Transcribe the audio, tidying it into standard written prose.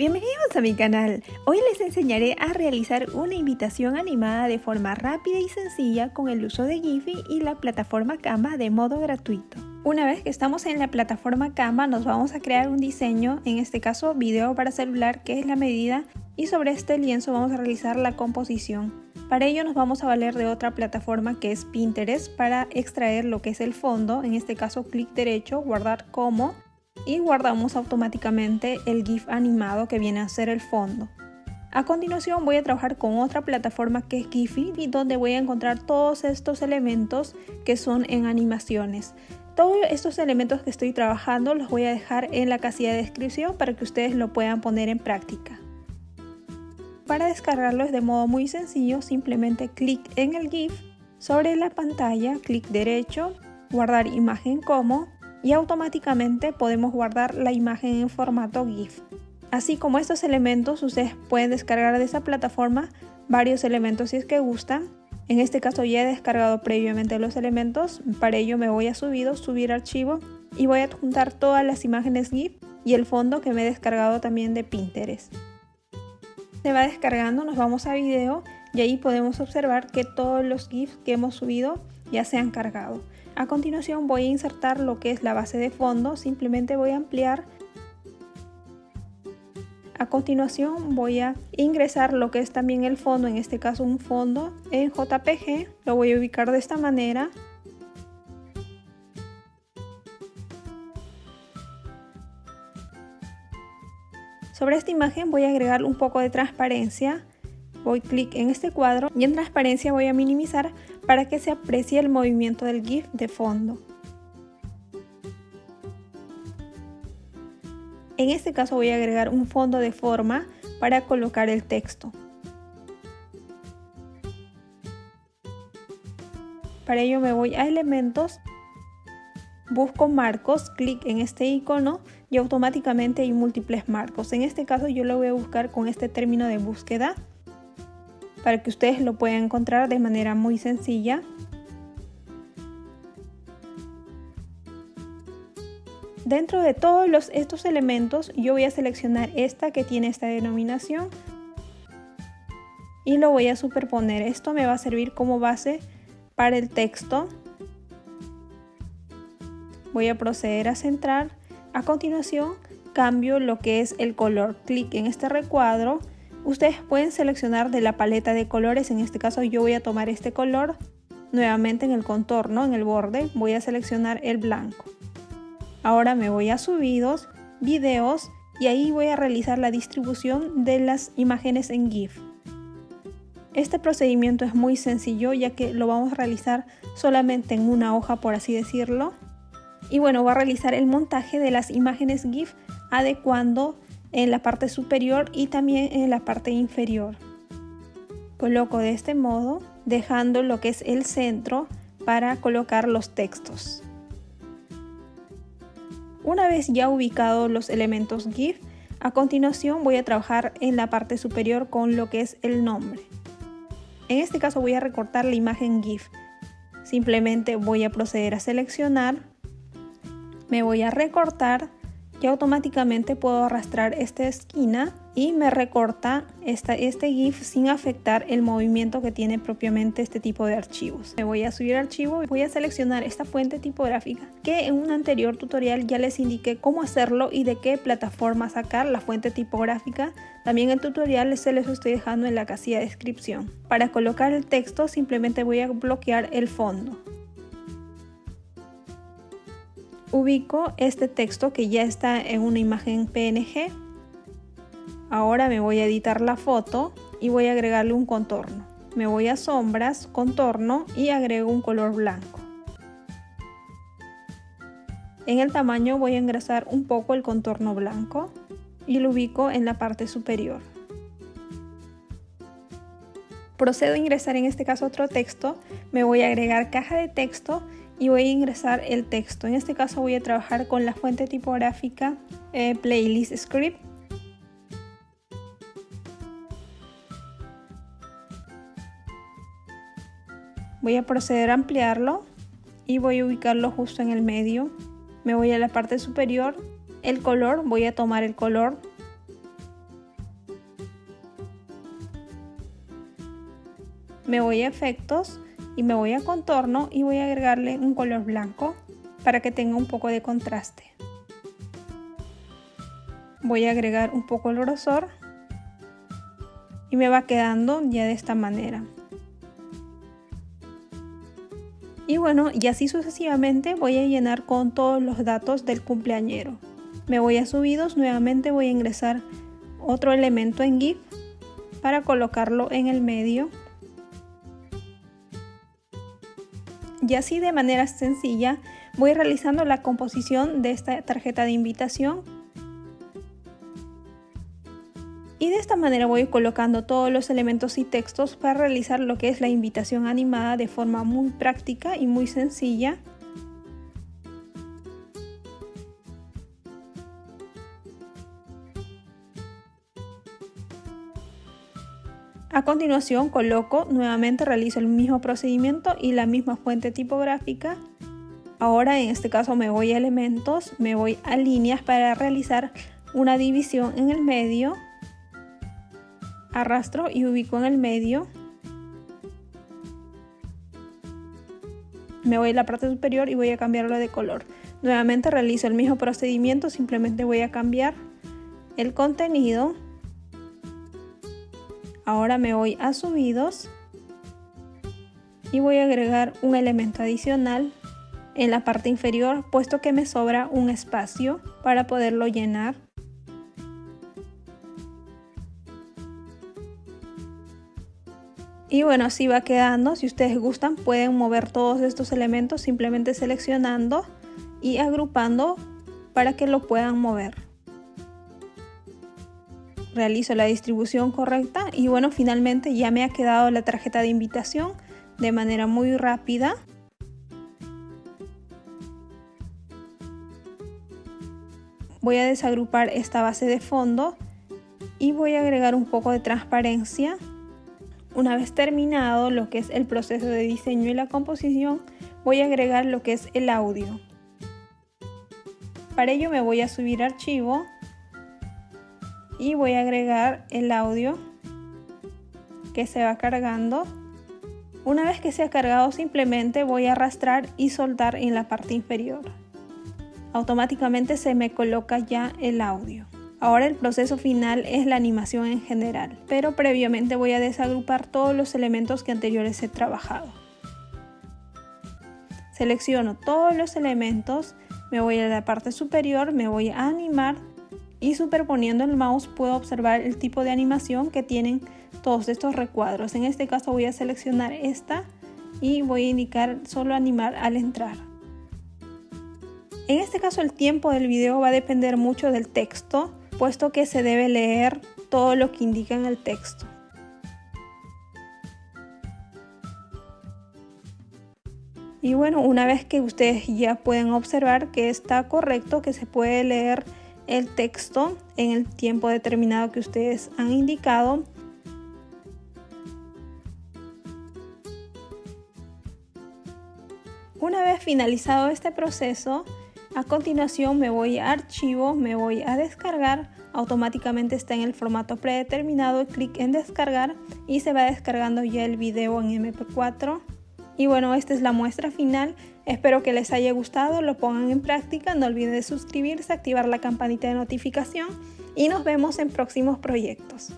Bienvenidos a mi canal. Hoy les enseñaré a realizar una invitación animada de forma rápida y sencilla con el uso de Giphy y la plataforma Canva de modo gratuito. Una vez que estamos en la plataforma Canva nos vamos a crear un diseño, en este caso video para celular, que es la medida, y sobre este lienzo vamos a realizar la composición. Para ello nos vamos a valer de otra plataforma que es Pinterest para extraer lo que es el fondo, en este caso clic derecho, guardar como, y guardamos automáticamente el GIF animado que viene a ser el fondo. A continuación voy a trabajar con otra plataforma que es Giphy y donde voy a encontrar todos estos elementos que son en animaciones. Todos estos elementos que estoy trabajando los voy a dejar en la casilla de descripción para que ustedes lo puedan poner en práctica. Para descargarlo es de modo muy sencillo, simplemente clic en el GIF, sobre la pantalla, clic derecho, guardar imagen como, y automáticamente podemos guardar la imagen en formato GIF. Así como estos elementos, ustedes pueden descargar de esa plataforma varios elementos si es que gustan. En este caso ya he descargado previamente los elementos, para ello me voy a subir archivo y voy a adjuntar todas las imágenes GIF y el fondo que me he descargado también de Pinterest. Se va descargando, nos vamos a video y ahí podemos observar que todos los GIFs que hemos subido ya se han cargado. A continuación voy a insertar lo que es la base de fondo, simplemente voy a ampliar. A continuación voy a ingresar lo que es también el fondo, en este caso un fondo en JPG, lo voy a ubicar de esta manera. Sobre esta imagen voy a agregar un poco de transparencia. Voy clic en este cuadro y en transparencia voy a minimizar para que se aprecie el movimiento del GIF de fondo. En este caso voy a agregar un fondo de forma para colocar el texto. Para ello me voy a elementos, busco marcos, clic en este icono y automáticamente hay múltiples marcos. En este caso yo lo voy a buscar con este término de búsqueda, para que ustedes lo puedan encontrar de manera muy sencilla. Dentro de todos estos elementos yo voy a seleccionar esta que tiene esta denominación y lo voy a superponer. Esto me va a servir como base para el texto. Voy a proceder a centrar. A continuación cambio lo que es el color. Clic en este recuadro. Ustedes pueden seleccionar de la paleta de colores, en este caso yo voy a tomar este color. Nuevamente en el contorno, en el borde, voy a seleccionar el blanco. Ahora me voy a subidos, videos y ahí voy a realizar la distribución de las imágenes en GIF. Este procedimiento es muy sencillo ya que lo vamos a realizar solamente en una hoja, por así decirlo. Y bueno, voy a realizar el montaje de las imágenes GIF adecuando en la parte superior y también en la parte inferior. Coloco de este modo, dejando lo que es el centro para colocar los textos. Una vez ya ubicados los elementos GIF, a continuación voy a trabajar en la parte superior con lo que es el nombre. En este caso voy a recortar la imagen GIF. Simplemente voy a proceder a seleccionar, me voy a recortar y automáticamente puedo arrastrar esta esquina y me recorta este GIF sin afectar el movimiento que tiene propiamente este tipo de archivos. Me voy a subir archivo y voy a seleccionar esta fuente tipográfica que en un anterior tutorial ya les indiqué cómo hacerlo y de qué plataforma sacar la fuente tipográfica. También el tutorial se les estoy dejando en la casilla de descripción. Para colocar el texto simplemente voy a bloquear el fondo. Ubico este texto que ya está en una imagen PNG. Ahora me voy a editar la foto y voy a agregarle un contorno. Me voy a sombras, contorno y agrego un color blanco. En el tamaño voy a engrasar un poco el contorno blanco y lo ubico en la parte superior. Procedo a ingresar en este caso otro texto. Me voy a agregar caja de texto y voy a ingresar el texto. En este caso voy a trabajar con la fuente tipográfica Playlist Script. Voy a proceder a ampliarlo y voy a ubicarlo justo en el medio. Me voy a la parte superior. El color, voy a tomar el color me voy a efectos y me voy a contorno y voy a agregarle un color blanco para que tenga un poco de contraste. Voy a agregar un poco el grosor y me va quedando ya de esta manera. Y bueno, y así sucesivamente voy a llenar con todos los datos del cumpleañero. Me voy a subidos, nuevamente voy a ingresar otro elemento en GIF para colocarlo en el medio. Y así de manera sencilla voy realizando la composición de esta tarjeta de invitación. Y de esta manera voy colocando todos los elementos y textos para realizar lo que es la invitación animada de forma muy práctica y muy sencilla. A continuación nuevamente realizo el mismo procedimiento y la misma fuente tipográfica. Ahora en este caso me voy a elementos, me voy a líneas para realizar una división en el medio. Arrastro y ubico en el medio. Me voy a la parte superior y voy a cambiarlo de color. Nuevamente realizo el mismo procedimiento, simplemente voy a cambiar el contenido. Ahora me voy a subidos y voy a agregar un elemento adicional en la parte inferior, puesto que me sobra un espacio para poderlo llenar. Y bueno, así va quedando. Si ustedes gustan, pueden mover todos estos elementos simplemente seleccionando y agrupando para que lo puedan mover. Realizo la distribución correcta y bueno, finalmente ya me ha quedado la tarjeta de invitación de manera muy rápida. Voy a desagrupar esta base de fondo y voy a agregar un poco de transparencia. Una vez terminado lo que es el proceso de diseño y la composición, voy a agregar lo que es el audio. Para ello me voy a subir archivo y voy a agregar el audio que se va cargando. Una vez que se ha cargado, simplemente voy a arrastrar y soltar en la parte inferior. Automáticamente se me coloca ya el audio. Ahora el proceso final es la animación en general, pero previamente voy a desagrupar todos los elementos que anteriores he trabajado. Selecciono todos los elementos, me voy a la parte superior, me voy a animar y superponiendo el mouse puedo observar el tipo de animación que tienen todos estos recuadros. En este caso voy a seleccionar esta y voy a indicar solo animar al entrar. En este caso el tiempo del video va a depender mucho del texto, puesto que se debe leer todo lo que indica en el texto. Y bueno, una vez que ustedes ya pueden observar que está correcto, que se puede leer el texto en el tiempo determinado que ustedes han indicado, una vez finalizado este proceso, a continuación me voy a archivo, me voy a descargar, automáticamente está en el formato predeterminado, clic en descargar y se va descargando ya el video en MP4. Y bueno, esta es la muestra final, espero que les haya gustado, lo pongan en práctica, no olviden de suscribirse, activar la campanita de notificación y nos vemos en próximos proyectos.